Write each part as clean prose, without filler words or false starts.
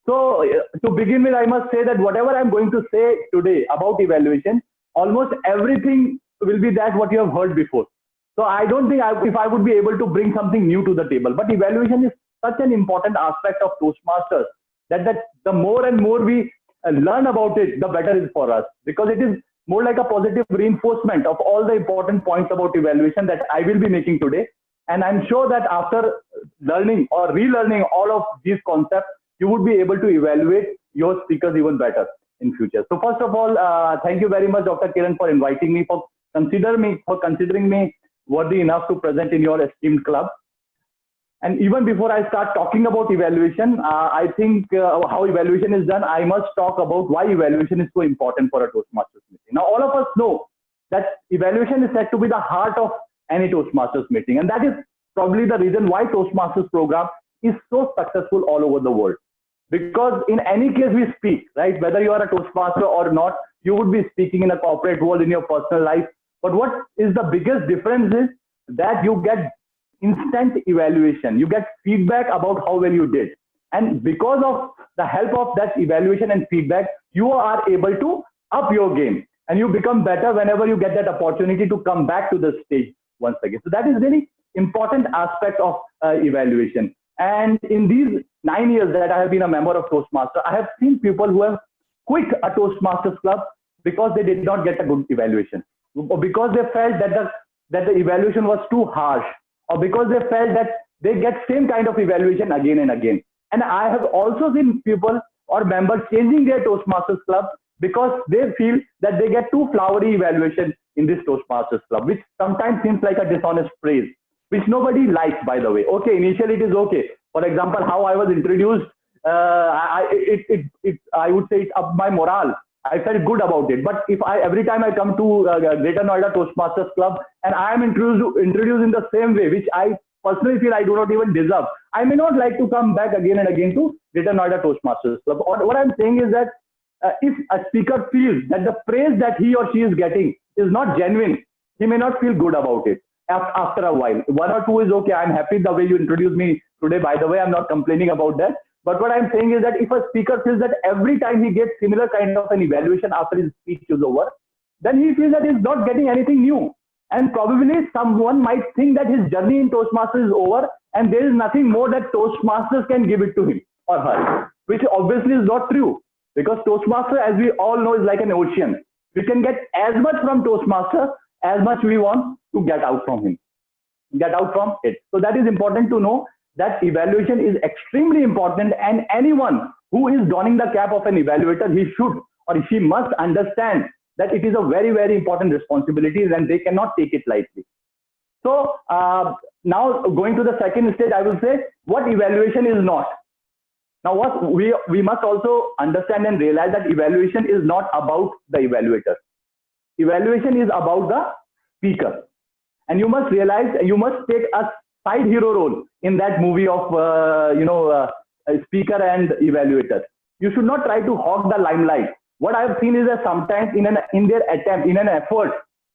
So to begin with, I must say that whatever I'm going to say today about evaluation, almost everything will be that what you have heard before. So I don't think if I would be able to bring something new to the table. But evaluation is such an important aspect of Toastmasters that the more and more we learn about it, the better it is for us, because it is more like a positive reinforcement of all the important points about evaluation that I will be making today. And I'm sure that after learning or relearning all of these concepts, you would be able to evaluate your speakers even better in future. So first of all, thank you very much, Dr. Kiran, for inviting me, for considering me worthy enough to present in your esteemed club. And even before I start talking about evaluation, I think how evaluation is done, I must talk about why evaluation is so important for a Toastmasters meeting. Now, all of us know that evaluation is said to be the heart of any Toastmasters meeting. And that is probably the reason why Toastmasters program is so successful all over the world. Because in any case we speak, right? Whether you are a Toastmaster or not, you would be speaking in a corporate world, in your personal life. But what is the biggest difference is that you get instant evaluation. You get feedback about how well you did. And because of the help of that evaluation and feedback, you are able to up your game and you become better whenever you get that opportunity to come back to the stage once again. So that is really important aspect of evaluation. And in these 9 years that I have been a member of Toastmasters, I have seen people who have quit a Toastmasters club because they did not get a good evaluation, or because they felt that the evaluation was too harsh, or because they felt that they get same kind of evaluation again and again. And I have also seen people or members changing their Toastmasters club because they feel that they get too flowery evaluation in this Toastmasters club, which sometimes seems like a dishonest praise, which nobody likes, by the way. Okay, initially it is okay. For example, how I was introduced, I would say it upped my morale. I felt good about it. But if every time I come to Greater Noida Toastmasters Club and I am introduced in the same way, which I personally feel I do not even deserve, I may not like to come back again and again to Greater Noida Toastmasters Club. Or what I'm saying is that if a speaker feels that the praise that he or she is getting is not genuine, he may not feel good about it after a while. One or two is okay. I'm happy the way you introduced me today. By the way, I'm not complaining about that. But what I'm saying is that if a speaker feels that every time he gets similar kind of an evaluation after his speech is over, then he feels that he's not getting anything new. And probably someone might think that his journey in Toastmasters is over and there is nothing more that Toastmasters can give it to him or her, which obviously is not true. Because Toastmaster, as we all know, is like an ocean. We can get as much from Toastmaster as much we want to get out from it. So that is important to know, that evaluation is extremely important, and anyone who is donning the cap of an evaluator, he should or she must understand that it is a very, very important responsibility and they cannot take it lightly. So now going to the second stage, I will say what evaluation is not. Now what we must also understand and realize that evaluation is not about the evaluator. Evaluation is about the speaker. And you must realize, you must take a side hero role in that movie of a speaker and evaluator. You should not try to hog the limelight. What I have seen is that sometimes in an effort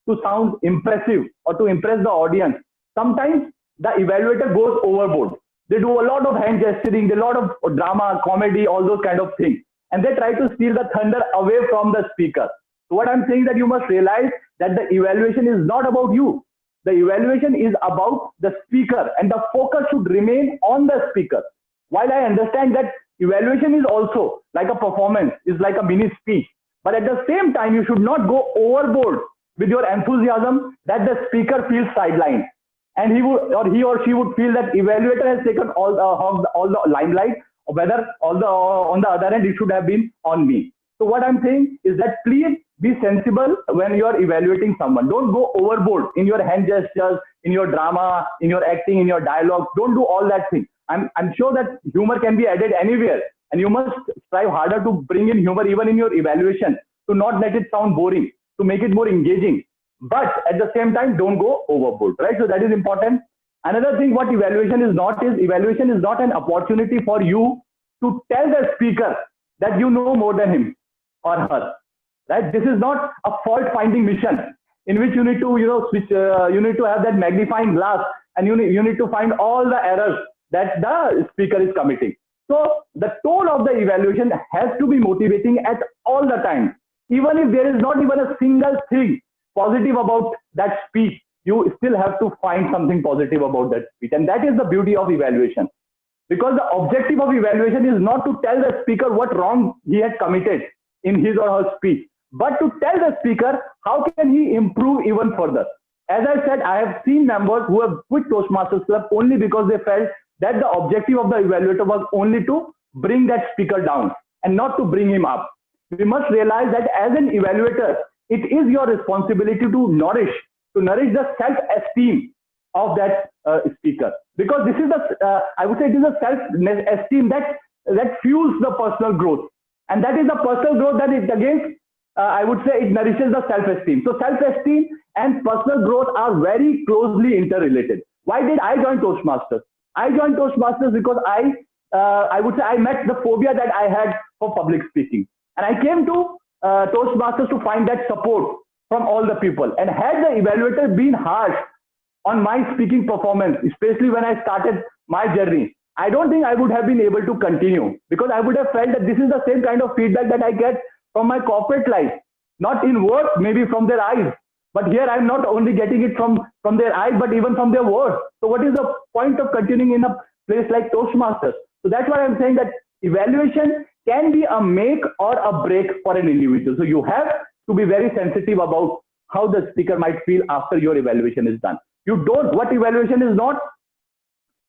to sound impressive or to impress the audience, sometimes the evaluator goes overboard. They do a lot of hand gesturing, a lot of drama, comedy, all those kind of things, and they try to steal the thunder away from the speaker. So what I'm saying is that you must realize that the evaluation is not about you. The evaluation is about the speaker, and the focus should remain on the speaker. While I understand that evaluation is also like a performance, is like a mini speech, but at the same time, you should not go overboard with your enthusiasm that the speaker feels sidelined, and he or she would feel that evaluator has taken all the limelight, or whether on the other end it should have been on me. So what I'm saying is that please be sensible when you are evaluating someone. Don't go overboard in your hand gestures, in your drama, in your acting, in your dialogue. Don't do all that thing. I'm sure that humor can be added anywhere, and you must strive harder to bring in humor even in your evaluation, to not let it sound boring, to make it more engaging. But at the same time, don't go overboard, right? So that is important. Another thing what evaluation is not an opportunity for you to tell the speaker that you know more than him or her, right? This is not a fault finding mission in which you need to, you need to have that magnifying glass, and you need to find all the errors that the speaker is committing. So the tone of the evaluation has to be motivating at all the time. Even if there is not even a single thing positive about that speech, you still have to find something positive about that speech. And that is the beauty of evaluation. Because the objective of evaluation is not to tell the speaker what wrong he had committed in his or her speech, but to tell the speaker how can he improve even further. As I said, I have seen members who have quit Toastmasters Club only because they felt that the objective of the evaluator was only to bring that speaker down and not to bring him up. We must realize that as an evaluator, it is your responsibility to nourish the self-esteem of that speaker, because this is the I would say it is a self-esteem that fuels the personal growth, and that is the personal growth that it again I would say it nourishes the self-esteem. So self-esteem and personal growth are very closely interrelated. Why did I join Toastmasters? I joined Toastmasters because I would say I met the phobia that I had for public speaking, and I came to Toastmasters to find that support from all the people. And had the evaluator been harsh on my speaking performance, especially when I started my journey, I don't think I would have been able to continue, because I would have felt that this is the same kind of feedback that I get from my corporate life, not in words, maybe from their eyes. But here I'm not only getting it from their eyes, but even from their words. So what is the point of continuing in a place like Toastmasters? So that's why I'm saying that evaluation can be a make or a break for an individual. So you have to be very sensitive about how the speaker might feel after your evaluation is done. What evaluation is not?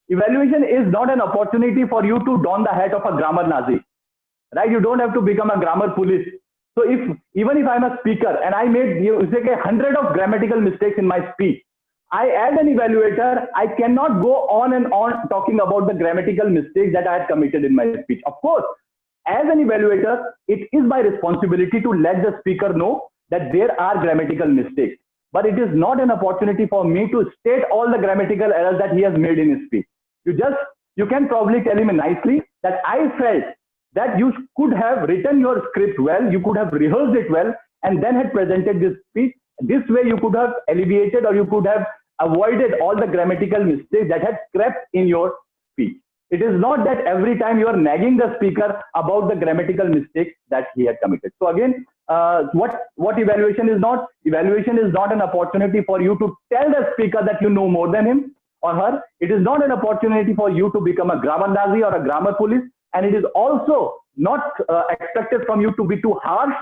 Evaluation is not an opportunity for you to don the hat of a grammar Nazi, right? You don't have to become a grammar police. So even if I'm a speaker and I made 100 of grammatical mistakes in my speech, as an evaluator, I cannot go on and on talking about the grammatical mistakes that I had committed in my speech. Of course, as an evaluator, it is my responsibility to let the speaker know that there are grammatical mistakes. But it is not an opportunity for me to state all the grammatical errors that he has made in his speech. You can probably tell him nicely that I felt that you could have written your script well, you could have rehearsed it well, and then had presented this speech. This way you could have alleviated or you could have avoided all the grammatical mistakes that had crept in your speech. It is not that every time you are nagging the speaker about the grammatical mistakes that he had committed. So again, what evaluation is not? Evaluation is not an opportunity for you to tell the speaker that you know more than him or her. It is not an opportunity for you to become a grammar Nazi or a grammar police. And it is also not expected from you to be too harsh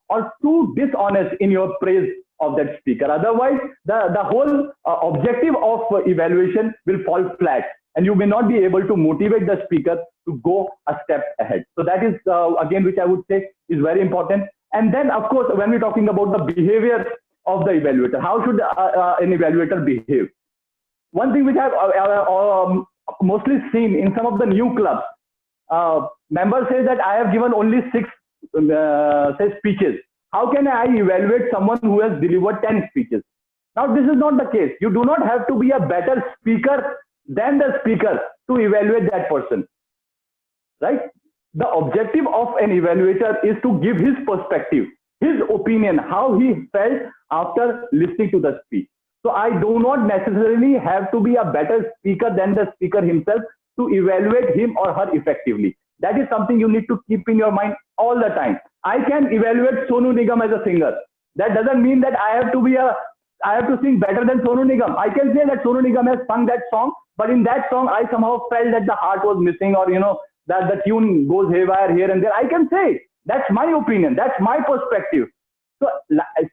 or too dishonest in your praise of that speaker. Otherwise, the whole objective of evaluation will fall flat, and you may not be able to motivate the speaker to go a step ahead. So that is, again, which I would say is very important. And then, of course, when we're talking about the behavior of the evaluator, how should an evaluator behave? One thing which I've mostly seen in some of the new clubs, members say that I have given only 6 speeches. How can I evaluate someone who has delivered 10 speeches? Now, this is not the case. You do not have to be a better speaker than the speaker to evaluate that person, right? The objective of an evaluator is to give his perspective, his opinion, how he felt after listening to the speech. So I do not necessarily have to be a better speaker than the speaker himself to evaluate him or her effectively. That is something you need to keep in your mind all the time. I can evaluate Sonu Nigam as a singer. That doesn't mean that I have to sing better than Sonu Nigam. I can say that Sonu Nigam has sung that song, but in that song, I somehow felt that the heart was missing, or, that the tune goes haywire here and there. I can say, that's my opinion. That's my perspective. So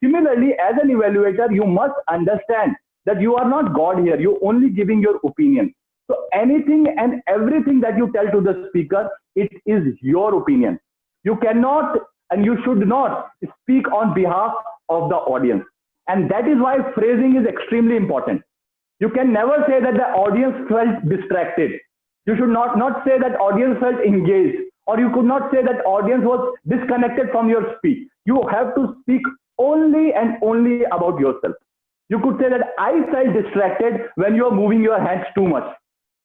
similarly, as an evaluator, you must understand that you are not God here. You're only giving your opinion. So anything and everything that you tell to the speaker, it is your opinion. You cannot and you should not speak on behalf of the audience. And that is why phrasing is extremely important. You can never say that the audience felt distracted. You should not say that audience felt engaged, or you could not say that audience was disconnected from your speech. You have to speak only and only about yourself. You could say that I felt distracted when you are moving your hands too much.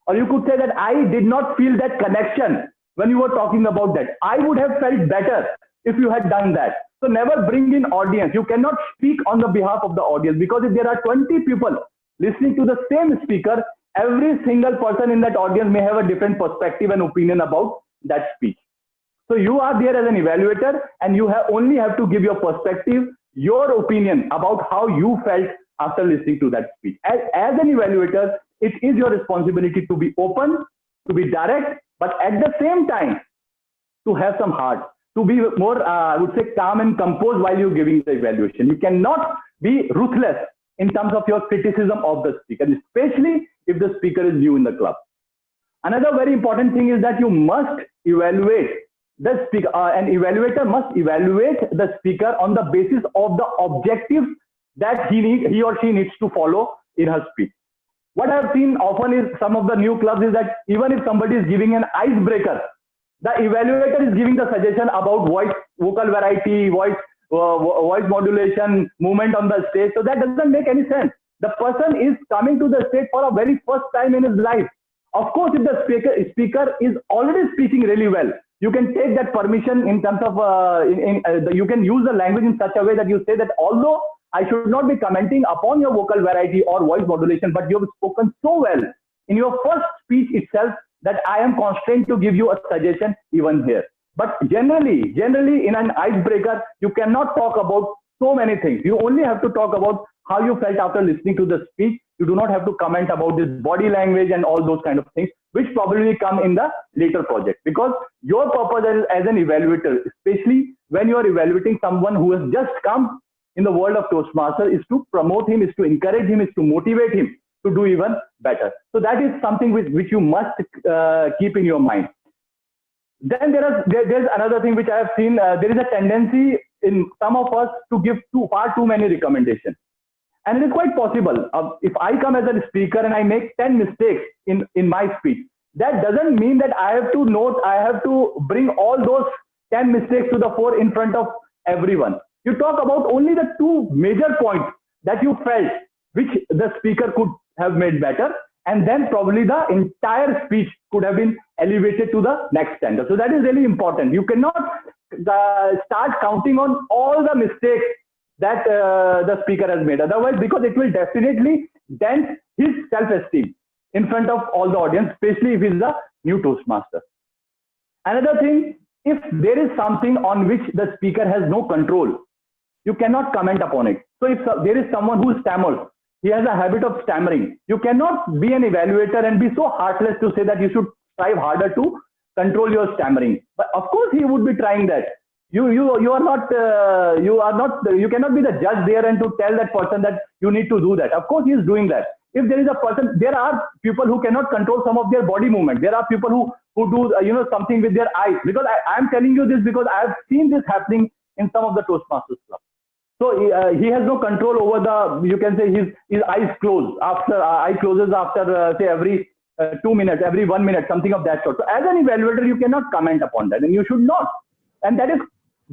Or you could say that I did not feel that connection when you were talking about that. I would have felt better if you had done that. So never bring in audience. You cannot speak on the behalf of the audience, because if there are 20 people listening to the same speaker, every single person in that audience may have a different perspective and opinion about that speech. So you are there as an evaluator, and you only have to give your perspective, your opinion about how you felt after listening to that speech. As an evaluator, it is your responsibility to be open, to be direct, but at the same time, to have some heart, to be more, I would say, calm and composed while you're giving the evaluation. You cannot be ruthless in terms of your criticism of the speaker, especially if the speaker is new in the club. Another very important thing is that you must evaluate the speaker. An evaluator must evaluate the speaker on the basis of the objectives that he or she needs to follow in her speech. What I've seen often is some of the new clubs is that even if somebody is giving an icebreaker, the evaluator is giving the suggestion about voice, vocal variety, voice modulation, movement on the stage. So that doesn't make any sense. The person is coming to the stage for a very first time in his life. Of course, if the speaker is already speaking really well, you can take that permission in terms of, you can use the language in such a way that you say that although I should not be commenting upon your vocal variety or voice modulation, but you have spoken so well in your first speech itself that I am constrained to give you a suggestion even here. But generally in an icebreaker, you cannot talk about so many things. You only have to talk about how you felt after listening to the speech. You do not have to comment about this body language and all those kind of things, which probably come in the later project. Because your purpose as an evaluator, especially when you are evaluating someone who has just come in the world of Toastmaster, is to promote him, is to encourage him, is to motivate him to do even better. So that is something which you must keep in your mind. Then there's another thing which I have seen. There is a tendency in some of us to give far too many recommendations. And it is quite possible. If I come as a speaker and I make 10 mistakes in my speech, that doesn't mean that I have to bring all those 10 mistakes to the fore in front of everyone. You talk about only the two major points that you felt which the speaker could have made better, and then probably the entire speech could have been elevated to the next standard. So that is really important. You cannot start counting on all the mistakes that the speaker has made. Otherwise, because it will definitely dent his self-esteem in front of all the audience, especially if he's a new Toastmaster. Another thing, if there is something on which the speaker has no control, you cannot comment upon it. So if there is someone who stammers, he has a habit of stammering, you cannot be an evaluator and be so heartless to say that you should strive harder to control your stammering. But of course he would be trying that. You cannot be the judge there and to tell that person that you need to do that. Of course he is doing that. If there is a person, there are people who cannot control some of their body movement. There are people who do something with their eyes. Because I am telling you this because I have seen this happening in some of the Toastmasters clubs. So he has no control over the, you can say his eyes close after eye closes after say every 2 minutes, every 1 minute, something of that sort. So as an evaluator, you cannot comment upon that, and you should not. And that is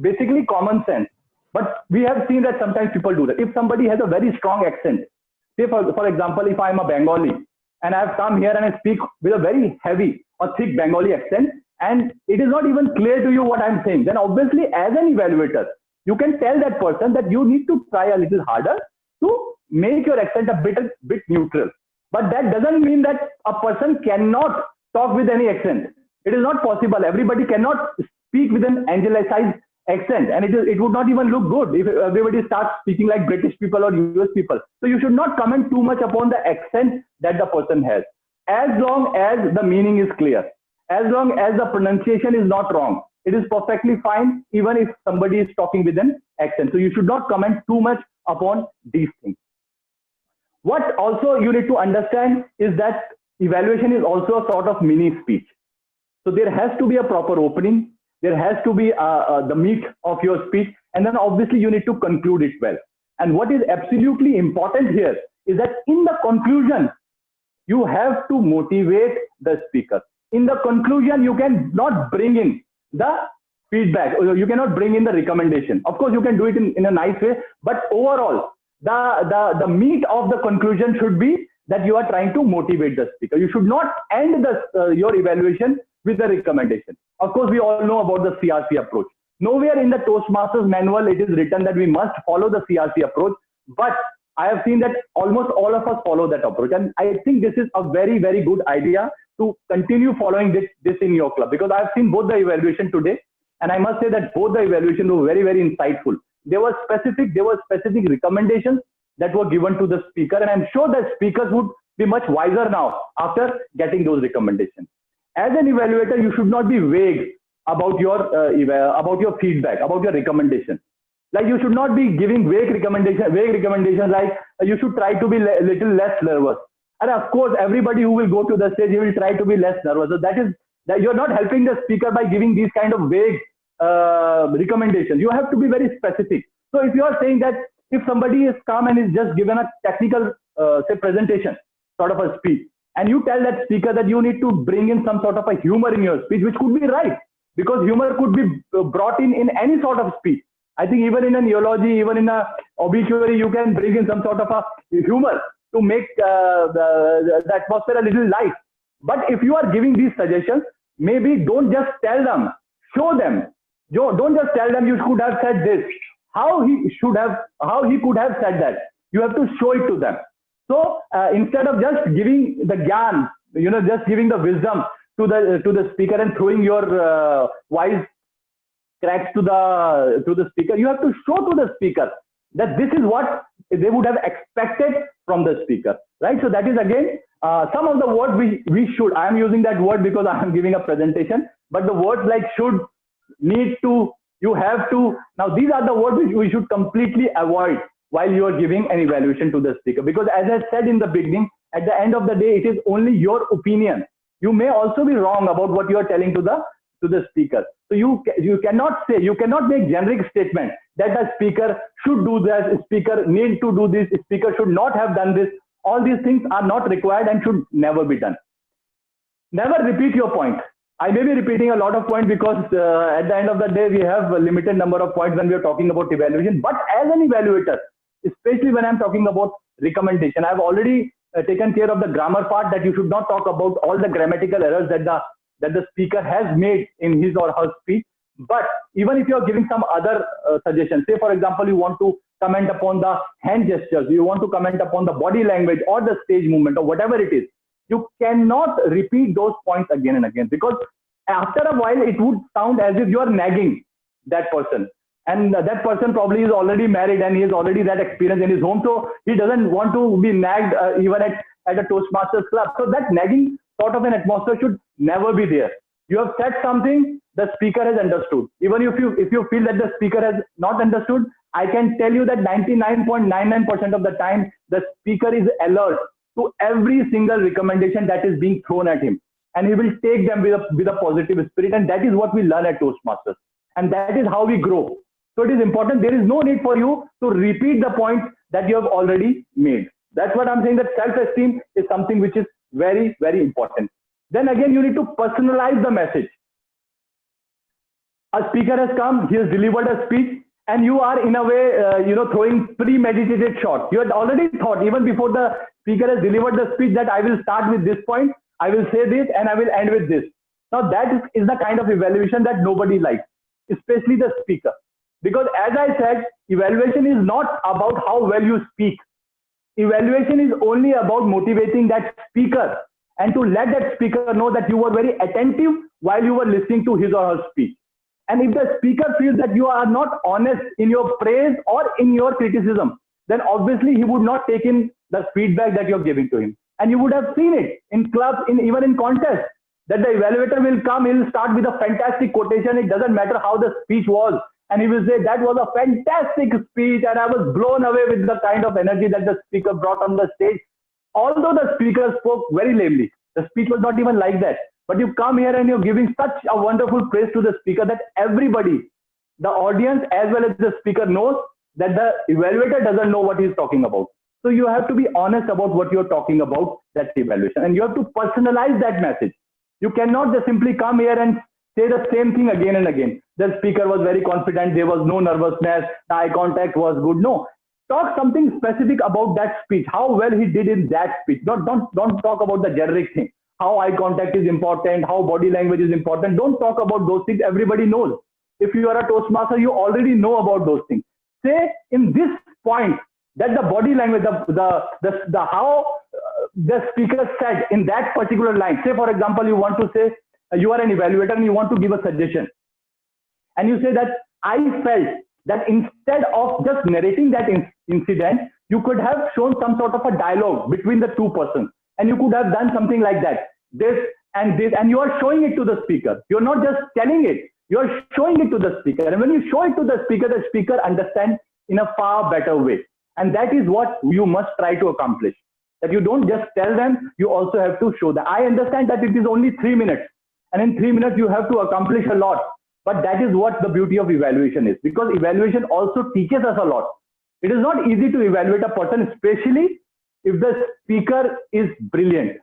basically common sense. But we have seen that sometimes people do that. If somebody has a very strong accent, say for example, if I'm a Bengali and I have come here and I speak with a very heavy or thick Bengali accent, and it is not even clear to you what I'm saying, then obviously as an evaluator, you can tell that person that you need to try a little harder to make your accent a bit neutral. But that doesn't mean that a person cannot talk with any accent. It is not possible. Everybody cannot speak with an angelicized accent, and it would not even look good if everybody starts speaking like British people or US people. So you should not comment too much upon the accent that the person has. As long as the meaning is clear, as long as the pronunciation is not wrong, it is perfectly fine even if somebody is talking with an accent. So you should not comment too much upon these things. What also you need to understand is that evaluation is also a sort of mini speech. So there has to be a proper opening. There has to be the meat of your speech. And then obviously you need to conclude it well. And what is absolutely important here is that in the conclusion, you have to motivate the speaker. In the conclusion, you cannot bring in the feedback, or you cannot bring in the recommendation. Of course, you can do it in a nice way, but overall, the meat of the conclusion should be that you are trying to motivate the speaker. You should not end your evaluation with a recommendation. Of course, we all know about the CRC approach. Nowhere in the Toastmasters manual it is written that we must follow the CRC approach, but I have seen that almost all of us follow that approach. And I think this is a very, very good idea to continue following this in your club, because I've seen both the evaluation today. And I must say that both the evaluation were very, very insightful. There were specific recommendations that were given to the speaker. And I'm sure that speakers would be much wiser now after getting those recommendations. As an evaluator, you should not be vague about your feedback, about your recommendation. Like you should not be giving vague recommendations like you should try to be a little less nervous. And of course, everybody who will go to the stage, he will try to be less nervous. So that you're not helping the speaker by giving these kind of vague recommendations. You have to be very specific. So if you are saying that if somebody is come and is just given a technical, say presentation, sort of a speech, and you tell that speaker that you need to bring in some sort of a humor in your speech, which could be right, because humor could be brought in any sort of speech. I think even in an eulogy, even in a obituary, you can bring in some sort of a humor to make the atmosphere a little light. But if you are giving these suggestions, maybe don't just tell them, show them. Don't just tell them you could have said this. How he could have said that. You have to show it to them. So instead of just giving the gyan, just giving the wisdom to the speaker and throwing your wise cracks to the speaker, you have to show to the speaker that this is what they would have expected from the speaker, right? So that is again some of the words we should. I am using that word because I am giving a presentation, but the words like should, need to, you have to. Now these are the words which we should completely avoid while you are giving an evaluation to the speaker, because as I said in the beginning, at the end of the day, it is only your opinion. You may also be wrong about what you are telling to the speaker. So you cannot make generic statement that the speaker should do this, speaker need to do this, speaker should not have done this. All these things are not required and should never be done. Never repeat your point. I may be repeating a lot of points because at the end of the day, we have a limited number of points when we are talking about evaluation. But as an evaluator, especially when I'm talking about recommendation, I've already taken care of the grammar part, that you should not talk about all the grammatical errors that the speaker has made in his or her speech. But even if you're giving some other suggestions, say for example, you want to comment upon the hand gestures, you want to comment upon the body language or the stage movement or whatever it is, you cannot repeat those points again and again, because after a while it would sound as if you are nagging that person. And that person probably is already married and he has already that experience in his home. So he doesn't want to be nagged even at a Toastmasters club. So that nagging sort of an atmosphere should never be there. You have said something, the speaker has understood. Even if you feel that the speaker has not understood, I can tell you that 99.99% of the time, the speaker is alert to every single recommendation that is being thrown at him. And he will take them with a positive spirit. And that is what we learn at Toastmasters. And that is how we grow. So it is important. There is no need for you to repeat the points that you have already made. That's what I'm saying, that self-esteem is something which is very, very important. Then again, you need to personalize the message. A speaker has come, he has delivered a speech, and you are in a way, throwing premeditated shots. You had already thought, even before the speaker has delivered the speech, that I will start with this point, I will say this, and I will end with this. Now that is the kind of evaluation that nobody likes, especially the speaker. Because as I said, evaluation is not about how well you speak. Evaluation is only about motivating that speaker and to let that speaker know that you were very attentive while you were listening to his or her speech. And if the speaker feels that you are not honest in your praise or in your criticism, then obviously he would not take in the feedback that you're giving to him. And you would have seen it in clubs, even in contests, that the evaluator will come, he'll start with a fantastic quotation. It doesn't matter how the speech was. And he will say, that was a fantastic speech and I was blown away with the kind of energy that the speaker brought on the stage. Although the speaker spoke very lamely, the speech was not even like that. But you come here and you're giving such a wonderful praise to the speaker that everybody, the audience as well as the speaker, knows that the evaluator doesn't know what he's talking about. So you have to be honest about what you're talking about, that evaluation. And you have to personalize that message. You cannot just simply come here and say the same thing again and again. The speaker was very confident, there was no nervousness, the eye contact was good. No, talk something specific about that speech, how well he did in that speech. Don't talk about the generic thing, how eye contact is important, how body language is important. Don't talk about those things. Everybody knows. If you are a Toastmaster, you already know about those things. Say in this point, that the body language, the how the speaker said in that particular line. Say, for example, you want to say, you are an evaluator and you want to give a suggestion. And you say that I felt that instead of just narrating that incident, you could have shown some sort of a dialogue between the two persons. And you could have done something like that. This, and you are showing it to the speaker. You're not just telling it, you're showing it to the speaker. And when you show it to the speaker understands in a far better way. And that is what you must try to accomplish. That you don't just tell them, you also have to show them. I understand that it is only 3 minutes. And in 3 minutes, you have to accomplish a lot. But that is what the beauty of evaluation is. Because evaluation also teaches us a lot. It is not easy to evaluate a person, especially if the speaker is brilliant.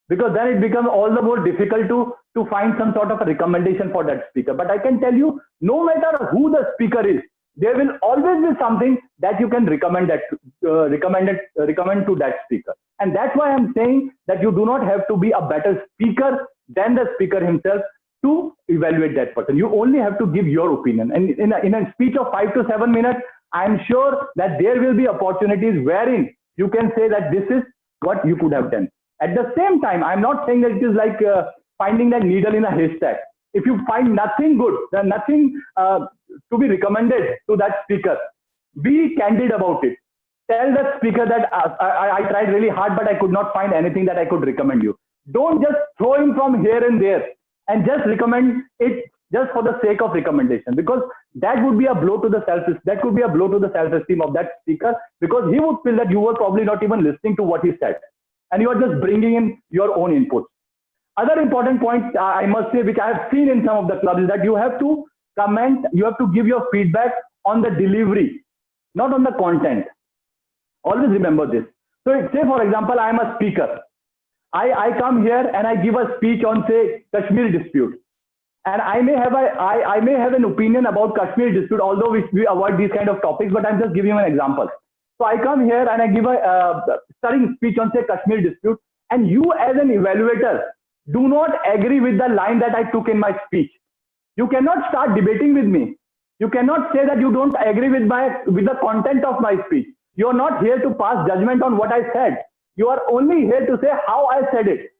Because then it becomes all the more difficult to find some sort of a recommendation for that speaker. But I can tell you, no matter who the speaker is, there will always be something that you can recommend to that speaker. And that's why I'm saying that you do not have to be a better speaker than the speaker himself to evaluate that person. You only have to give your opinion. And in a speech of 5 to 7 minutes, I'm sure that there will be opportunities wherein you can say that this is what you could have done. At the same time, I'm not saying that it is like finding that needle in a haystack. If you find nothing good, then nothing to be recommended to that speaker, be candid about it. Tell that speaker that I tried really hard, but I could not find anything that I could recommend you. Don't just throw him from here and there and just recommend it just for the sake of recommendation, because that would be a blow to the self-esteem of that speaker, because he would feel that you were probably not even listening to what he said and you are just bringing in your own inputs. Other important point I must say, which I have seen in some of the clubs, is that you have to comment, you have to give your feedback on the delivery, not on the content. Always remember this. So say, for example, I am a speaker. I come here and I give a speech on, say, Kashmir dispute. And I may have an opinion about Kashmir dispute, although we avoid these kind of topics, but I'm just giving you an example. So I come here and I give a stirring speech on, say, Kashmir dispute, and you as an evaluator do not agree with the line that I took in my speech. You cannot start debating with me. You cannot say that you don't agree with the content of my speech. You are not here to pass judgment on what I said. You are only here to say how I said it.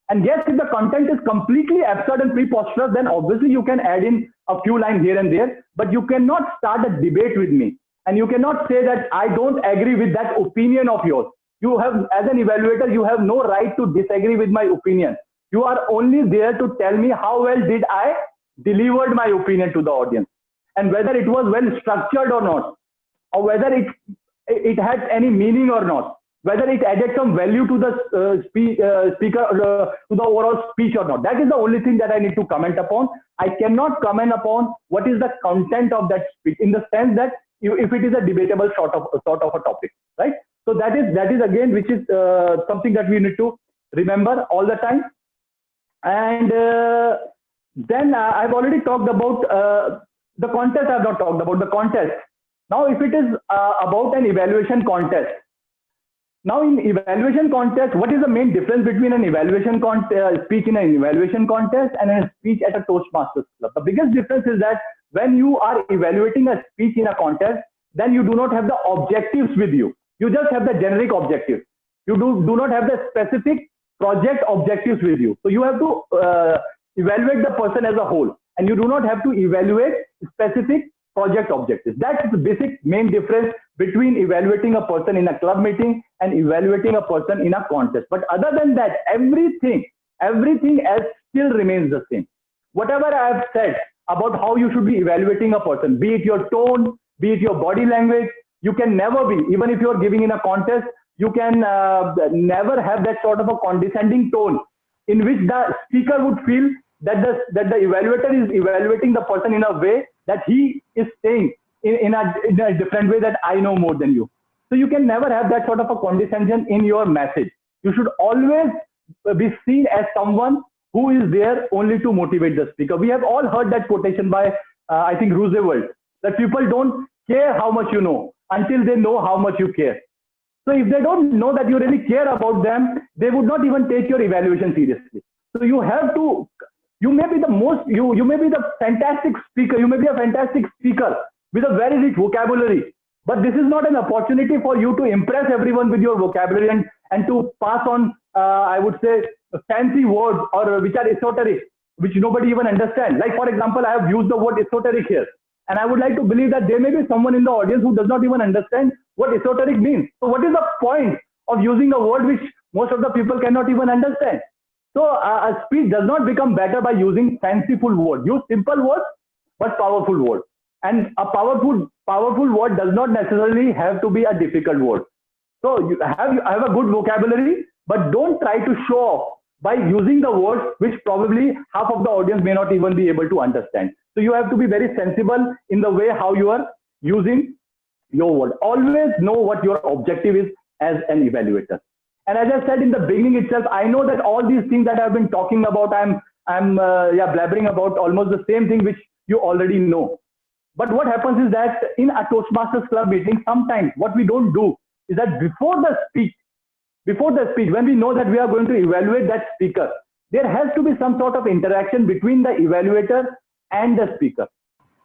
And yes, if the content is completely absurd and preposterous, then obviously you can add in a few lines here and there, but you cannot start a debate with me. And you cannot say that I don't agree with that opinion of yours. You have, as an evaluator, you have no right to disagree with my opinion. You are only there to tell me how well did I delivered my opinion to the audience, and whether it was well structured or not, or whether it had any meaning or not, whether it added some value to the speaker, to the overall speech or not. That is the only thing that I need to comment upon. I cannot comment upon what is the content of that speech, in the sense that if it is a debatable sort of a topic, right? So that is again, which is something that we need to remember all the time. And then I've already talked about the contest. I've not talked about the contest. Now, if it is about an evaluation contest, now in evaluation contest, what is the main difference between an evaluation speech in an evaluation contest and a speech at a Toastmasters club? The biggest difference is that when you are evaluating a speech in a contest, then you do not have the objectives with you. You just have the generic objectives. You do not have the specific project objectives with you. So you have to evaluate the person as a whole, and you do not have to evaluate specific project objectives. That's the basic main difference between evaluating a person in a club meeting and evaluating a person in a contest. But other than that, everything else still remains the same. Whatever I have said about how you should be evaluating a person, be it your tone, be it your body language, you can never be, even if you are giving in a contest, you can never have that sort of a condescending tone in which the speaker would feel that the evaluator is evaluating the person in a way that he is saying in a different way that I know more than you. So you can never have that sort of a condescension in your message. You should always be seen as someone who is there only to motivate the speaker. We have all heard that quotation by, I think, Roosevelt, that people don't care how much you know until they know how much you care. So if they don't know that you really care about them, they would not even take your evaluation seriously. So you have to, you may be the fantastic speaker, you may be a fantastic speaker with a very rich vocabulary, But this is not an opportunity for you to impress everyone with your vocabulary and to pass on, I would say, fancy words or which are esoteric, which nobody even understands. Like, for example, I have used the word esoteric here. And I would like to believe that there may be someone in the audience who does not even understand what esoteric means. So what is the point of using a word which most of the people cannot even understand? So a speech does not become better by using fanciful words. Use simple words, but powerful words. And a powerful word does not necessarily have to be a difficult word. So you have a good vocabulary, but don't try to show off by using the words which probably half of the audience may not even be able to understand. So you have to be very sensible in the way how you are using your word. Always know what your objective is as an evaluator. And as I said in the beginning itself, I know that all these things that I've been talking about, I'm blabbering about almost the same thing which you already know. But what happens is that in a Toastmasters Club meeting, sometimes what we don't do is that before the speech, when we know that we are going to evaluate that speaker, there has to be some sort of interaction between the evaluator and the speaker.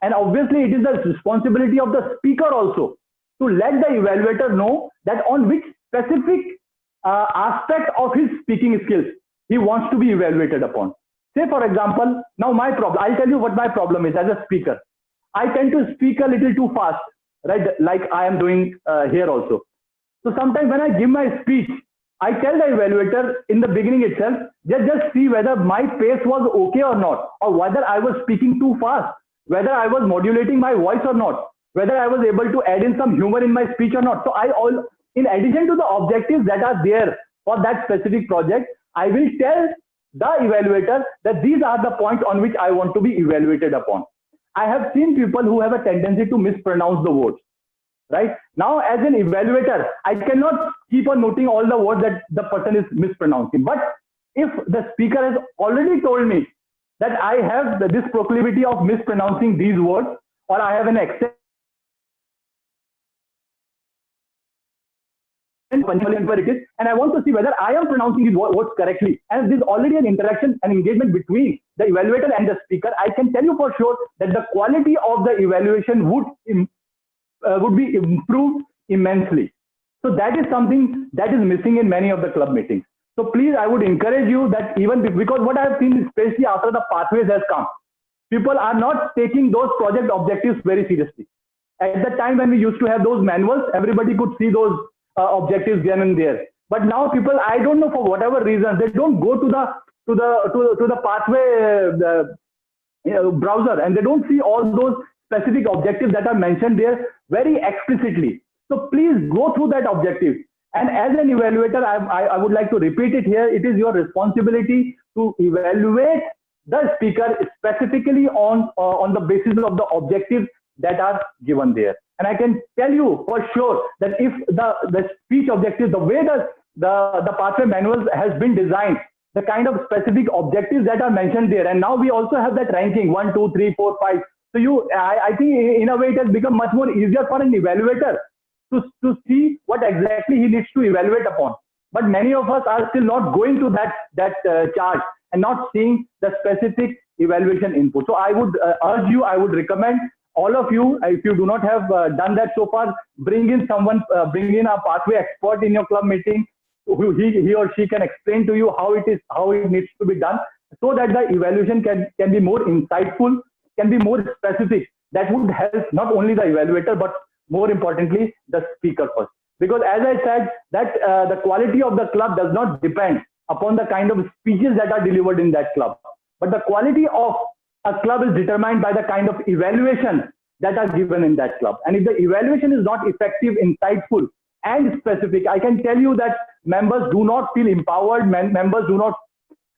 And obviously, it is the responsibility of the speaker also to let the evaluator know that on which specific aspect of his speaking skills he wants to be evaluated upon. Say, for example, now my problem, I'll tell you what my problem is as a speaker. I tend to speak a little too fast, right? Like I am doing here also. So sometimes when I give my speech, I tell the evaluator in the beginning itself, just see whether my pace was okay or not, or whether I was speaking too fast, whether I was modulating my voice or not, whether I was able to add in some humor in my speech or not. So in addition to the objectives that are there for that specific project, I will tell the evaluator that these are the points on which I want to be evaluated upon. I have seen people who have a tendency to mispronounce the words. Right now, as an evaluator, I cannot keep on noting all the words that the person is mispronouncing. But if the speaker has already told me that I have this proclivity of mispronouncing these words, or I have an accent, and I want to see whether I am pronouncing these words correctly, and there's already an interaction and engagement between the evaluator and the speaker, I can tell you for sure that the quality of the evaluation would be improved immensely. So that is something that is missing in many of the club meetings. So please, I would encourage you that even because what I have seen, especially after the pathways has come, people are not taking those project objectives very seriously. At the time when we used to have those manuals, everybody could see those objectives then and there. But now people, I don't know, for whatever reason, they don't go to the pathway browser, and they don't see all those specific objectives that are mentioned there very explicitly. So please go through that objective. And as an evaluator, I would like to repeat it here. It is your responsibility to evaluate the speaker specifically on the basis of the objectives that are given there. And I can tell you for sure that if the speech objectives, the way the pathway manual has been designed, the kind of specific objectives that are mentioned there, and now we also have that ranking 1, 2, 3, 4, 5. So I think in a way it has become much more easier for an evaluator to see what exactly he needs to evaluate upon. But many of us are still not going to that chart and not seeing the specific evaluation input. So I would urge you, I would recommend all of you, if you do not have done that so far, bring in a pathway expert in your club meeting. He or she can explain to you how it needs to be done, so that the evaluation can be more insightful, can be more specific. That would help not only the evaluator, but more importantly, the speaker first. Because as I said, that the quality of the club does not depend upon the kind of speeches that are delivered in that club, but the quality of a club is determined by the kind of evaluation that are given in that club. And if the evaluation is not effective, insightful, and specific, I can tell you that members do not feel empowered, members do not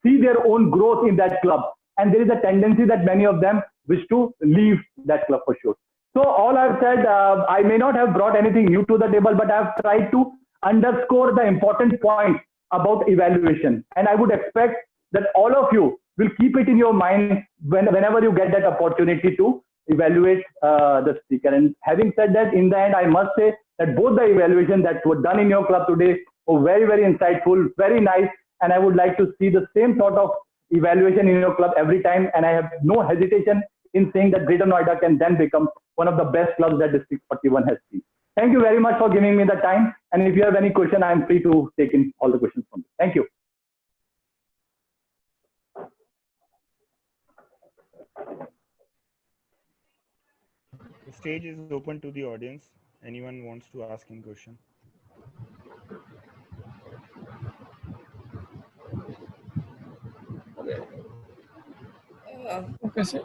see their own growth in that club. And there is a tendency that many of them wish to leave that club for sure. So all I've said, I may not have brought anything new to the table, but I've tried to underscore the important points about evaluation. And I would expect that all of you will keep it in your mind whenever you get that opportunity to evaluate the speaker. And having said that, in the end, I must say that both the evaluations that were done in your club today were very, very insightful, very nice. And I would like to see the same sort of evaluation in your club every time. And I have no hesitation in saying that Greater Noida can then become one of the best clubs that District 41 has seen. Thank you very much for giving me the time. And if you have any question, I am free to take in all the questions from you. Thank you. The stage is open to the audience. Anyone wants to ask any question? Okay, sir.